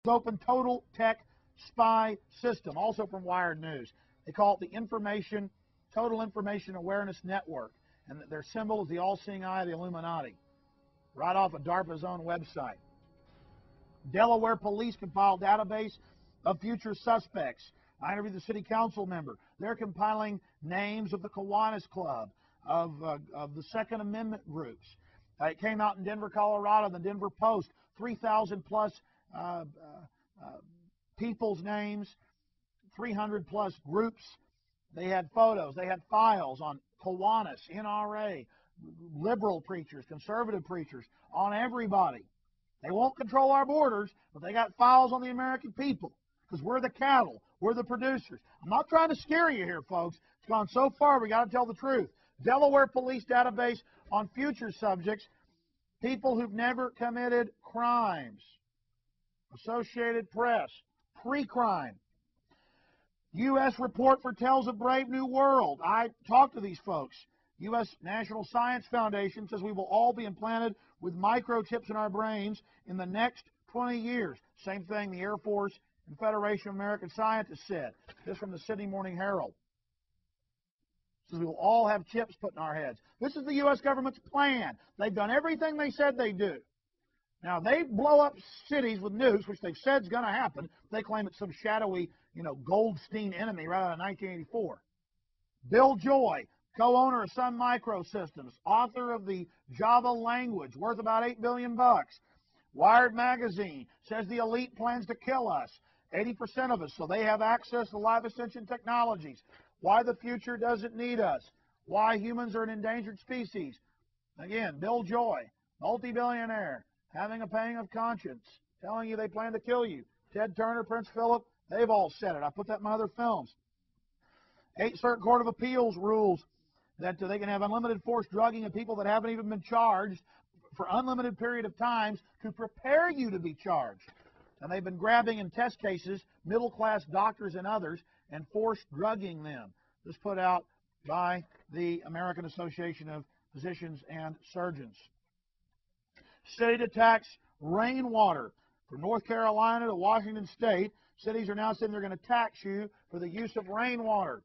open total tech spy system, also from Wired News. They call it the Total Information Awareness Network, and their symbol is the all-seeing eye of the Illuminati, right off of DARPA's own website. Delaware police compiled database of future suspects. I interviewed the city council member. They're compiling names of the Kiwanis Club, of the Second Amendment groups. It came out in Denver, Colorado, the Denver Post, 3,000 plus people's names, 300 plus groups. They had photos, they had files on Kiwanis, NRA, liberal preachers, conservative preachers, on everybody. They won't control our borders, but they got files on the American people because we're the cattle, we're the producers. I'm not trying to scare you here, folks. It's gone so far, we got to tell the truth. Delaware police database on future subjects, people who've never committed crimes. Associated Press, pre-crime. U.S. report foretells a brave new world. I talked to these folks. U.S. National Science Foundation says we will all be implanted with microchips in our brains in the next 20 years. Same thing the Air Force and Federation of American Scientists said. This from the Sydney Morning Herald. Says we will all have chips put in our heads. This is the U.S. government's plan. They've done everything they said they'd do. Now, they blow up cities with nukes, which they've said is going to happen. They claim it's some shadowy, Goldstein enemy right out of 1984. Bill Joy, co-owner of Sun Microsystems, author of the Java language, worth about $8 billion. Wired Magazine says the elite plans to kill us, 80% of us, so they have access to life extension technologies. Why the future doesn't need us. Why humans are an endangered species. Again, Bill Joy, multi-billionaire, having a pang of conscience, telling you they plan to kill you. Ted Turner, Prince Philip, they've all said it. I put that in my other films. 8th Circuit Court of Appeals rules that they can have unlimited forced drugging of people that haven't even been charged for unlimited period of times to prepare you to be charged. And they've been grabbing in test cases middle-class doctors and others and forced drugging them. This put out by the American Association of Physicians and Surgeons. State attacks rainwater. From North Carolina to Washington State, cities are now saying they're going to tax you for the use of rainwater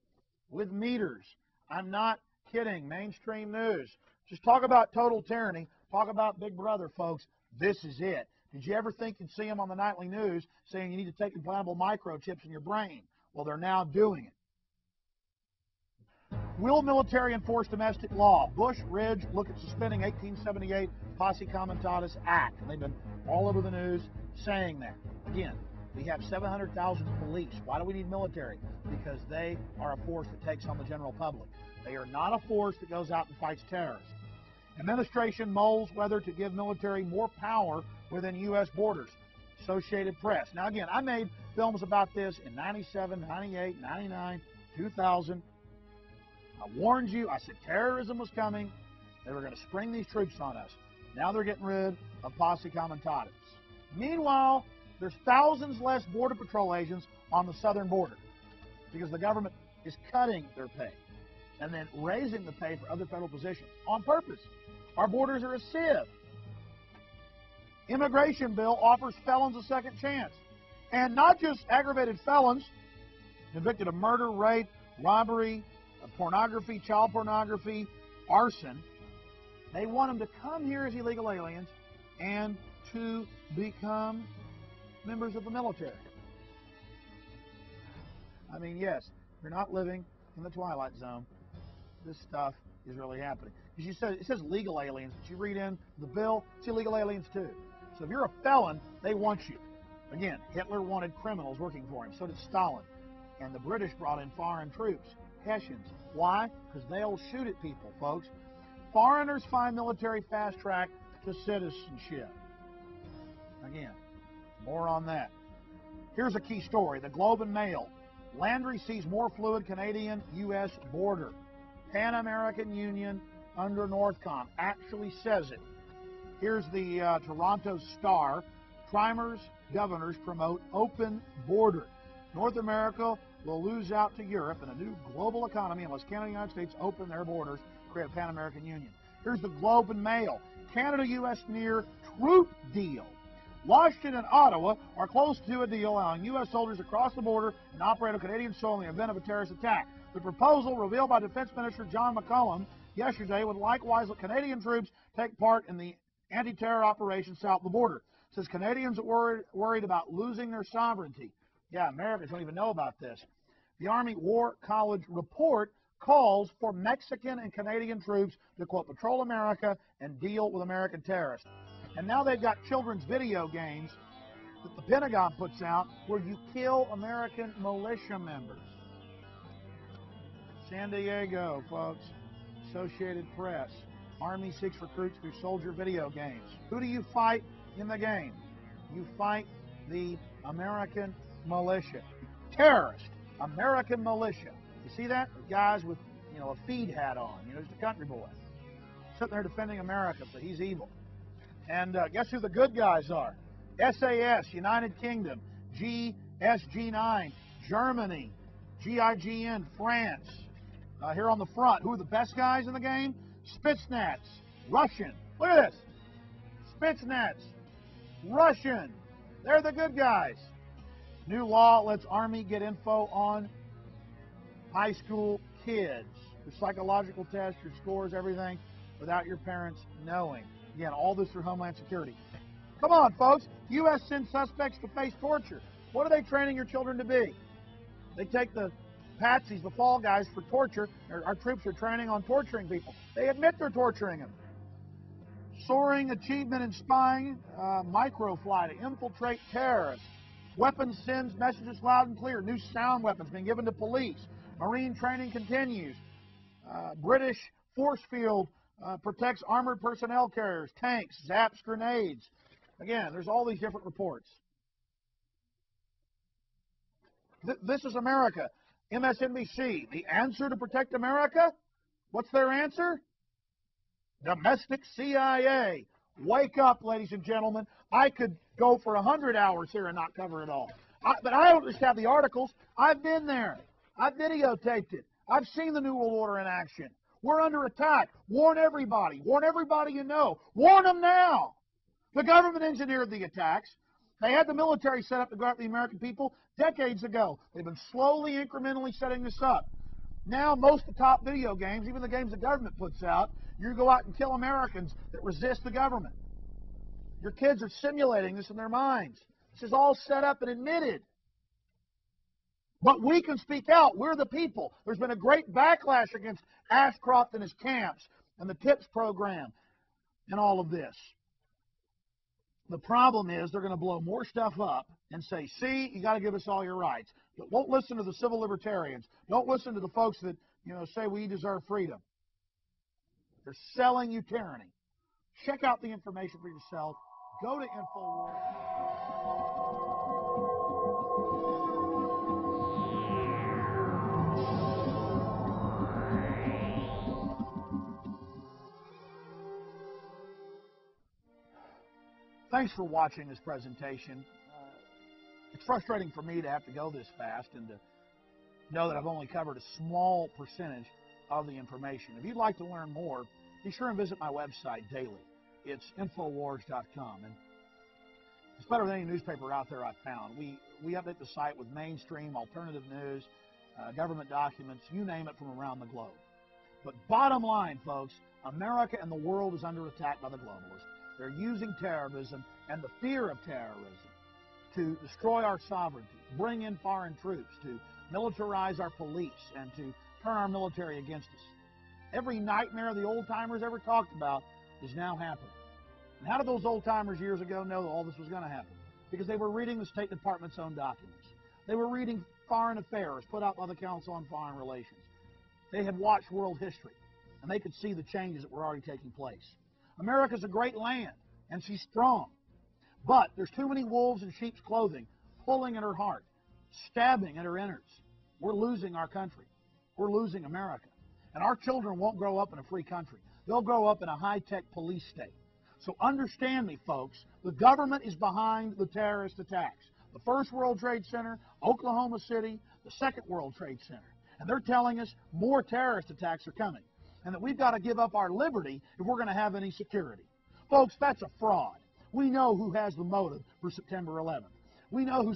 with meters. I'm not kidding. Mainstream news. Just talk about total tyranny. Talk about Big Brother, folks. This is it. Did you ever think you'd see them on the nightly news saying you need to take implantable microchips in your brain? Well, they're now doing it. Will military enforce domestic law? Bush, Ridge look at suspending 1878 Posse Comitatus Act. And they've been all over the news saying that. Again, we have 700,000 police. Why do we need military? Because they are a force that takes on the general public. They are not a force that goes out and fights terrorists. Administration mulls whether to give military more power within U.S. borders. Associated Press. Now, again, I made films about this in 97, 98, 99, 2000. I warned you. I said terrorism was coming. They were going to spring these troops on us. Now they're getting rid of Posse Comitatus. Meanwhile, there's thousands less Border Patrol agents on the southern border because the government is cutting their pay and then raising the pay for other federal positions on purpose. Our borders are a sieve. Immigration bill offers felons a second chance. And not just aggravated felons convicted of murder, rape, robbery, pornography, child pornography, arson. They want them to come here as illegal aliens and to become members of the military. I mean, yes, you're not living in the Twilight Zone. This stuff is really happening. Because it says legal aliens, but you read in the bill, it's illegal aliens too. So if you're a felon, they want you. Again, Hitler wanted criminals working for him. So did Stalin. And the British brought in foreign troops, Hessians. Why? Because they'll shoot at people, folks. Foreigners find military fast track to citizenship. Again, more on that. Here's a key story. The Globe and Mail. Landry sees more fluid Canadian-U.S. border. Pan American Union under Northcom actually says it. Here's the Toronto Star. Primers, governors promote open border. North America will lose out to Europe in a new global economy unless Canada and the United States open their borders, create a Pan-American Union. Here's the Globe and Mail. Canada-U.S. near troop deal. Washington and Ottawa are close to a deal allowing U.S. soldiers to cross the border and operate on Canadian soil in the event of a terrorist attack. The proposal, revealed by Defense Minister John McCallum yesterday, would likewise let Canadian troops take part in the anti-terror operation south of the border. It says Canadians are worried about losing their sovereignty. Yeah, Americans don't even know about this. The Army War College report calls for Mexican and Canadian troops to, quote, patrol America and deal with American terrorists. And now they've got children's video games that the Pentagon puts out where you kill American militia members. San Diego, folks. Associated Press. Army seeks recruits through soldier video games. Who do you fight in the game? You fight the American militia. Terrorist. American militia. You see that? The guys with, a feed hat on. Just a country boy. Sitting there defending America, so he's evil. And guess who the good guys are? SAS, United Kingdom, GSG9, Germany, GIGN, France. Here on the front, who are the best guys in the game? Spetsnaz, Russian. Look at this. Spetsnaz, Russian. They're the good guys. New law lets Army get info on high school kids. Your psychological tests, your scores, everything, without your parents knowing. Again, all this through Homeland Security. Come on, folks. U.S. sends suspects to face torture. What are they training your children to be? They take the patsies, the fall guys, for torture. Our troops are training on torturing people. They admit they're torturing them. Soaring achievement in spying, microfly to infiltrate terrorists. Weapons sends messages loud and clear. New sound weapons being given to police. Marine training continues. British force field protects armored personnel carriers, tanks, zaps grenades. Again, there's all these different reports. This is America. MSNBC, the answer to protect America? What's their answer? Domestic CIA. Wake up, ladies and gentlemen. I could go for 100 hours here and not cover it all. But I don't just have the articles. I've been there. I've videotaped it. I've seen the New World Order in action. We're under attack. Warn everybody. Warn everybody you know. Warn them now. The government engineered the attacks. They had the military set up to go after the American people decades ago. They've been slowly, incrementally setting this up. Now, most of the top video games, even the games the government puts out, you go out and kill Americans that resist the government. Your kids are simulating this in their minds. This is all set up and admitted. But we can speak out. We're the people. There's been a great backlash against Ashcroft and his camps and the TIPS program and all of this. The problem is they're going to blow more stuff up and say, see, you got to give us all your rights. But won't listen to the civil libertarians. Don't listen to the folks that, say we deserve freedom. They're selling you tyranny. Check out the information for yourself. Go to InfoWars. Thanks for watching this presentation. It's frustrating for me to have to go this fast and to know that I've only covered a small percentage of the information. If you'd like to learn more, be sure and visit my website daily. It's Infowars.com. And it's better than any newspaper out there I've found. We update the site with mainstream, alternative news, government documents, you name it, from around the globe. But bottom line, folks, America and the world is under attack by the globalists. They're using terrorism and the fear of terrorism to destroy our sovereignty, bring in foreign troops, to militarize our police, and to turn our military against us. Every nightmare the old-timers ever talked about is now happening. And how did those old-timers years ago know that all this was going to happen? Because they were reading the State Department's own documents. They were reading Foreign Affairs put out by the Council on Foreign Relations. They had watched world history, and they could see the changes that were already taking place. America's a great land, and she's strong. But there's too many wolves in sheep's clothing pulling at her heart, stabbing at her innards. We're losing our country. We're losing America. And our children won't grow up in a free country. They'll grow up in a high-tech police state. So understand me, folks. The government is behind the terrorist attacks. The First World Trade Center, Oklahoma City, the Second World Trade Center. And they're telling us more terrorist attacks are coming, and that we've got to give up our liberty if we're going to have any security. Folks, that's a fraud. We know who has the motive for September 11th. We know who's